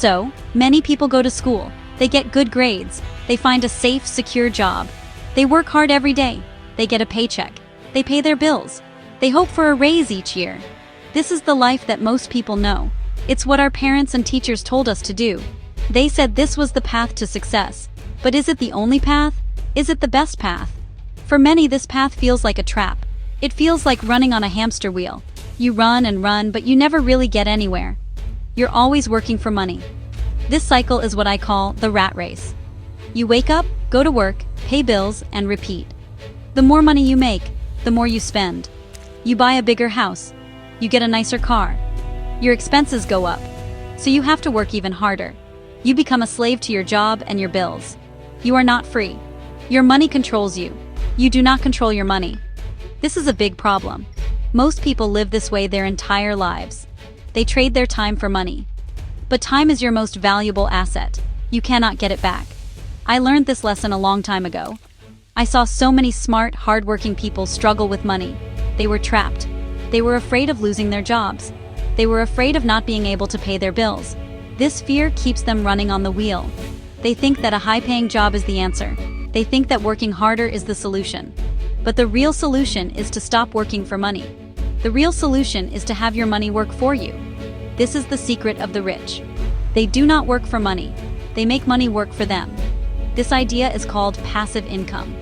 So, many people go to school, they get good grades, they find a safe, secure job. They work hard every day, they get a paycheck, they pay their bills, they hope for a raise each year. This is the life that most people know. It's what our parents and teachers told us to do. They said this was the path to success. But is it the only path? Is it the best path? For many, this path feels like a trap. It feels like running on a hamster wheel. You run and run, but you never really get anywhere. You're always working for money. This cycle is what I call the rat race. You wake up, go to work, pay bills, and repeat. The more money you make, the more you spend. You buy a bigger house. You get a nicer car. Your expenses go up. So you have to work even harder. You become a slave to your job and your bills. You are not free. Your money controls you. You do not control your money. This is a big problem. Most people live this way their entire lives. They trade their time for money. But time is your most valuable asset. You cannot get it back. I learned this lesson a long time ago. I saw so many smart, hardworking people struggle with money. They were trapped. They were afraid of losing their jobs. They were afraid of not being able to pay their bills. This fear keeps them running on the wheel. They think that a high-paying job is the answer. They think that working harder is the solution. But the real solution is to stop working for money. The real solution is to have your money work for you. This is the secret of the rich. They do not work for money. They make money work for them. This idea is called passive income.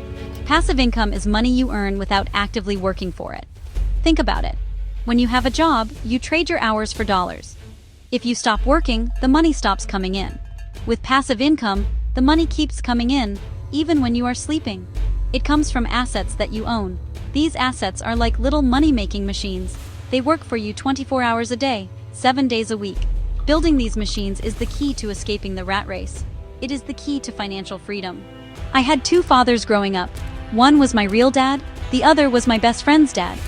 Passive income is money you earn without actively working for it. Think about it. When you have a job, you trade your hours for dollars. If you stop working, the money stops coming in. With passive income, the money keeps coming in, even when you are sleeping. It comes from assets that you own. These assets are like little money-making machines. They work for you 24 hours a day, 7 days a week. Building these machines is the key to escaping the rat race. It is the key to financial freedom. I had two fathers growing up. One was my real dad, the other was my best friend's dad.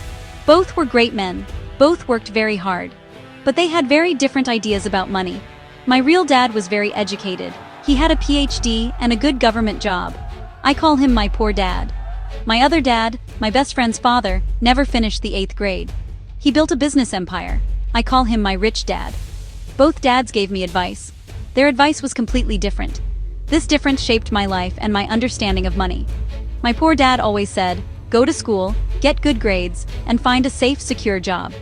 Both were great men. Both worked very hard. But they had very different ideas about money. My real dad was very educated. He had a PhD and a good government job. I call him my poor dad. My other dad, my best friend's father, never finished the 8th grade. He built a business empire. I call him my rich dad. Both dads gave me advice. Their advice was completely different. This difference shaped my life and my understanding of money. My poor dad always said, go to school, get good grades, and find a safe, secure job.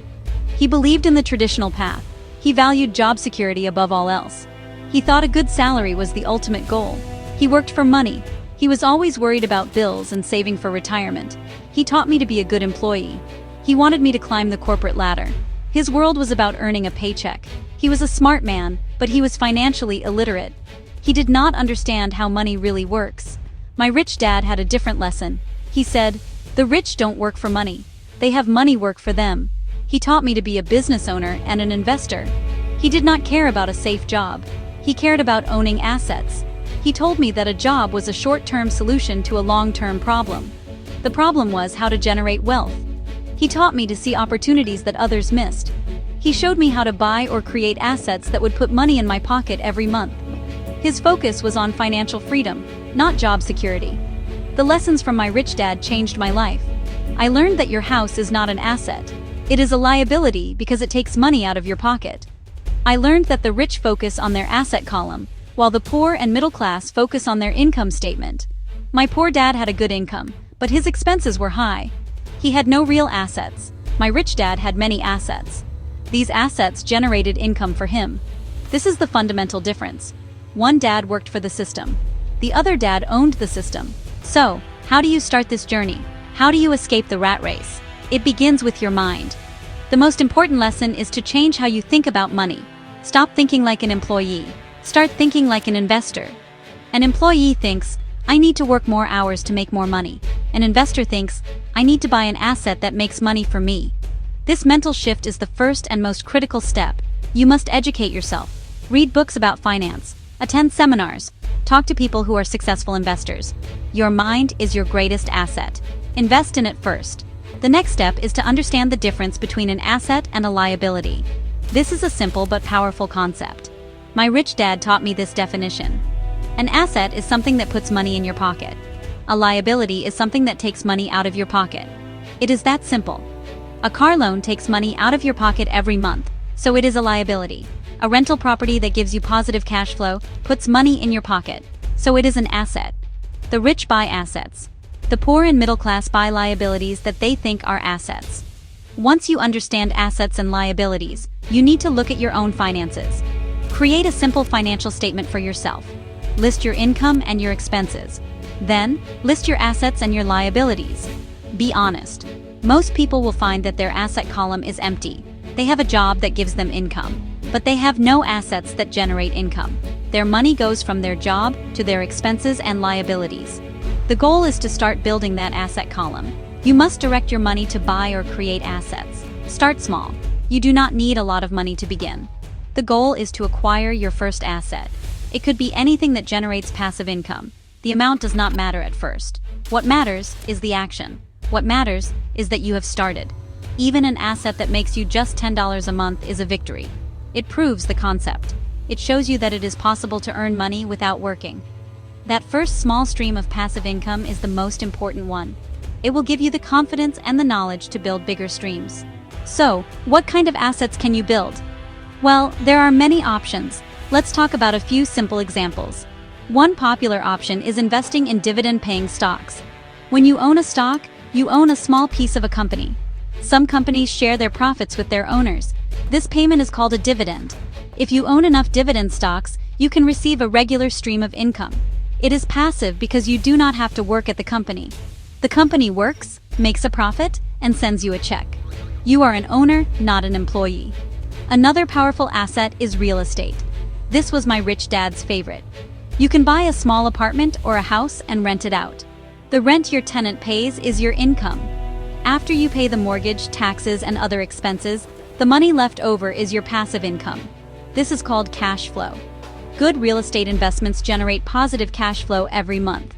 He believed in the traditional path. He valued job security above all else. He thought a good salary was the ultimate goal. He worked for money. He was always worried about bills and saving for retirement. He taught me to be a good employee. He wanted me to climb the corporate ladder. His world was about earning a paycheck. He was a smart man, but he was financially illiterate. He did not understand how money really works. My rich dad had a different lesson. He said, the rich don't work for money. They have money work for them. He taught me to be a business owner and an investor. He did not care about a safe job. He cared about owning assets. He told me that a job was a short-term solution to a long-term problem. The problem was how to generate wealth. He taught me to see opportunities that others missed. He showed me how to buy or create assets that would put money in my pocket every month. His focus was on financial freedom, not job security. The lessons from my rich dad changed my life. I learned that your house is not an asset. It is a liability because it takes money out of your pocket. I learned that the rich focus on their asset column, while the poor and middle class focus on their income statement. My poor dad had a good income, but his expenses were high. He had no real assets. My rich dad had many assets. These assets generated income for him. This is the fundamental difference. One dad worked for the system. The other dad owned the system. So, how do you start this journey? How do you escape the rat race? It begins with your mind. The most important lesson is to change how you think about money. Stop thinking like an employee. Start thinking like an investor. An employee thinks, I need to work more hours to make more money. An investor thinks, I need to buy an asset that makes money for me. This mental shift is the first and most critical step. You must educate yourself. Read books about finance. Attend seminars. Talk to people who are successful investors. Your mind is your greatest asset. Invest in it first. The next step is to understand the difference between an asset and a liability. This is a simple but powerful concept. My rich dad taught me this definition. An asset is something that puts money in your pocket. A liability is something that takes money out of your pocket. It is that simple. A car loan takes money out of your pocket every month, so it is a liability. A rental property that gives you positive cash flow puts money in your pocket, so it is an asset. The rich buy assets. The poor and middle class buy liabilities that they think are assets. Once you understand assets and liabilities, you need to look at your own finances. Create a simple financial statement for yourself. List your income and your expenses. Then, list your assets and your liabilities. Be honest. Most people will find that their asset column is empty. They have a job that gives them income, but they have no assets that generate income. Their money goes from their job to their expenses and liabilities. The goal is to start building that asset column. You must direct your money to buy or create assets. Start small. You do not need a lot of money to begin. The goal is to acquire your first asset. It could be anything that generates passive income. The amount does not matter at first. What matters is the action. What matters is that you have started. Even an asset that makes you just $10 a month is a victory. It proves the concept. It shows you that it is possible to earn money without working. That first small stream of passive income is the most important one. It will give you the confidence and the knowledge to build bigger streams. So, what kind of assets can you build? Well, there are many options. Let's talk about a few simple examples. One popular option is investing in dividend-paying stocks. When you own a stock, you own a small piece of a company. Some companies share their profits with their owners. This payment is called a dividend. If you own enough dividend stocks, you can receive a regular stream of income. It is passive because you do not have to work at the company. The company works, makes a profit, and sends you a check. You are an owner, not an employee. Another powerful asset is real estate. This was my rich dad's favorite. You can buy a small apartment or a house and rent it out. The rent your tenant pays is your income. After you pay the mortgage, taxes, and other expenses, the money left over is your passive income. This is called cash flow. Good real estate investments generate positive cash flow every month.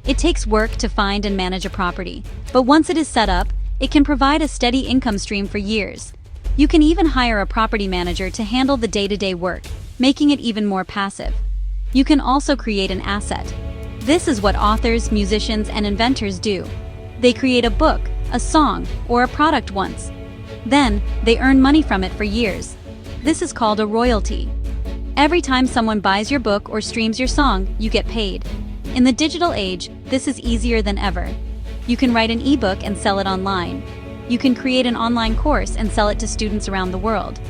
It takes work to find and manage a property, but once it is set up, it can provide a steady income stream for years. You can even hire a property manager to handle the day-to-day work, making it even more passive. You can also create an asset. This is what authors, musicians, and inventors do. They create a book, a song, or a product once. Then, they earn money from it for years. This is called a royalty. Every time someone buys your book or streams your song, you get paid. In the digital age, this is easier than ever. You can write an ebook and sell it online. You can create an online course and sell it to students around the world.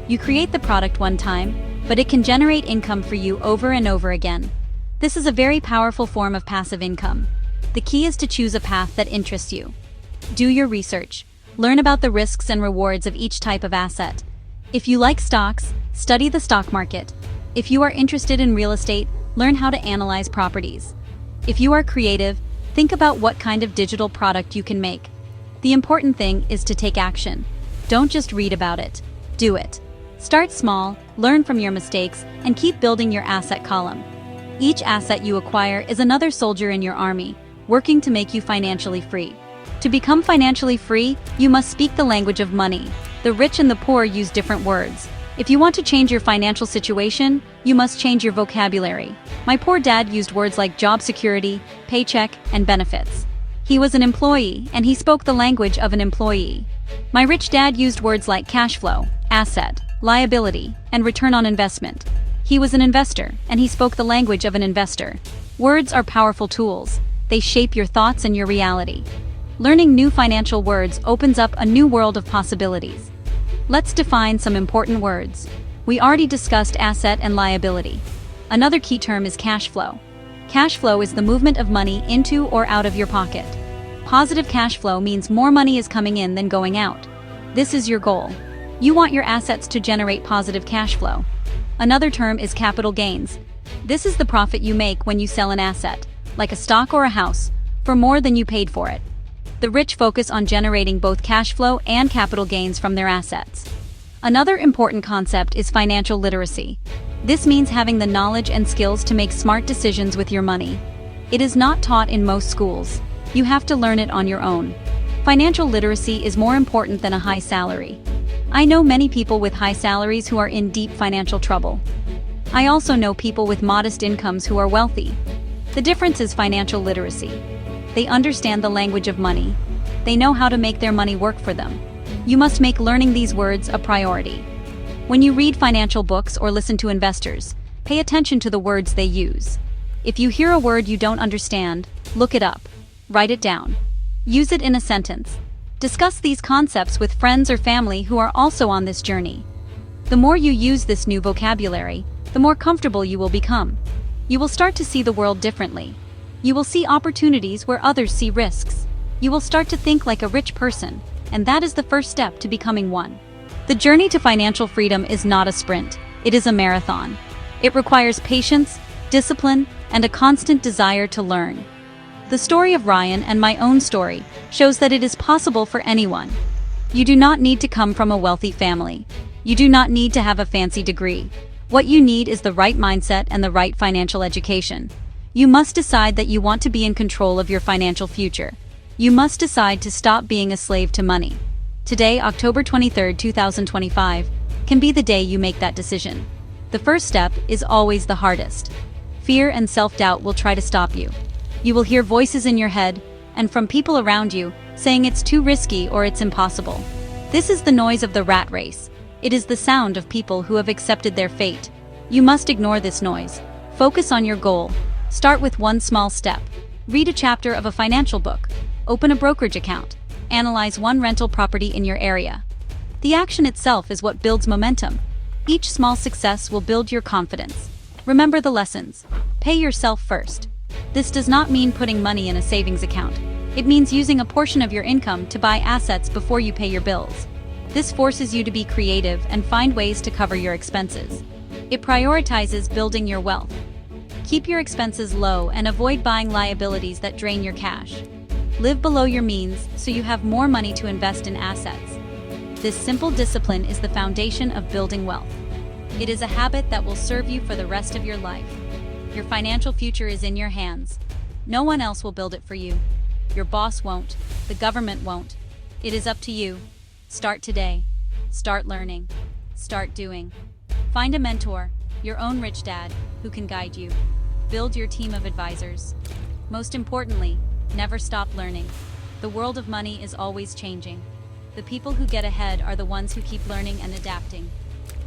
You create the product one time, but it can generate income for you over and over again. This is a very powerful form of passive income. The key is to choose a path that interests you. Do your research. Learn about the risks and rewards of each type of asset. If you like stocks, study the stock market. If you are interested in real estate, learn how to analyze properties. If you are creative, think about what kind of digital product you can make. The important thing is to take action. Don't just read about it. Do it. Start small, learn from your mistakes, and keep building your asset column. Each asset you acquire is another soldier in your army, working to make you financially free. To become financially free, you must speak the language of money. The rich and the poor use different words. If you want to change your financial situation, you must change your vocabulary. My poor dad used words like job security, paycheck, and benefits. He was an employee, and he spoke the language of an employee. My rich dad used words like cash flow, asset, liability, and return on investment. He was an investor, and he spoke the language of an investor. Words are powerful tools. They shape your thoughts and your reality. Learning new financial words opens up a new world of possibilities. Let's define some important words. We already discussed asset and liability. Another key term is cash flow. Cash flow is the movement of money into or out of your pocket. Positive cash flow means more money is coming in than going out. This is your goal. You want your assets to generate positive cash flow. Another term is capital gains. This is the profit you make when you sell an asset, like a stock or a house, for more than you paid for it. The rich focus on generating both cash flow and capital gains from their assets. Another important concept is financial literacy. This means having the knowledge and skills to make smart decisions with your money. It is not taught in most schools. You have to learn it on your own. Financial literacy is more important than a high salary. I know many people with high salaries who are in deep financial trouble. I also know people with modest incomes who are wealthy. The difference is financial literacy. They understand the language of money. They know how to make their money work for them. You must make learning these words a priority. When you read financial books or listen to investors, pay attention to the words they use. If you hear a word you don't understand, look it up. Write it down. Use it in a sentence. Discuss these concepts with friends or family who are also on this journey. The more you use this new vocabulary, the more comfortable you will become. You will start to see the world differently. You will see opportunities where others see risks. You will start to think like a rich person, and that is the first step to becoming one. The journey to financial freedom is not a sprint, it is a marathon. It requires patience, discipline, and a constant desire to learn. The story of Ryan and my own story shows that it is possible for anyone. You do not need to come from a wealthy family. You do not need to have a fancy degree. What you need is the right mindset and the right financial education. You must decide that you want to be in control of your financial future. You must decide to stop being a slave to money. Today, October 23, 2025, can be the day you make that decision. The first step is always the hardest. Fear and self-doubt will try to stop you. You will hear voices in your head, and from people around you, saying it's too risky or it's impossible. This is the noise of the rat race. It is the sound of people who have accepted their fate. You must ignore this noise. Focus on your goal. Start with one small step. Read a chapter of a financial book. Open a brokerage account. Analyze one rental property in your area. The action itself is what builds momentum. Each small success will build your confidence. Remember the lessons. Pay yourself first. This does not mean putting money in a savings account. It means using a portion of your income to buy assets before you pay your bills. This forces you to be creative and find ways to cover your expenses. It prioritizes building your wealth. Keep your expenses low and avoid buying liabilities that drain your cash. Live below your means so you have more money to invest in assets. This simple discipline is the foundation of building wealth. It is a habit that will serve you for the rest of your life. Your financial future is in your hands. No one else will build it for you. Your boss won't. The government won't. It is up to you. Start today. Start learning. Start doing. Find a mentor, your own rich dad, who can guide you. Build your team of advisors. Most importantly, never stop learning. The world of money is always changing. The people who get ahead are the ones who keep learning and adapting.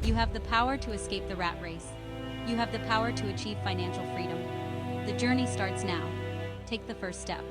You have the power to escape the rat race. You have the power to achieve financial freedom. The journey starts now. Take the first step.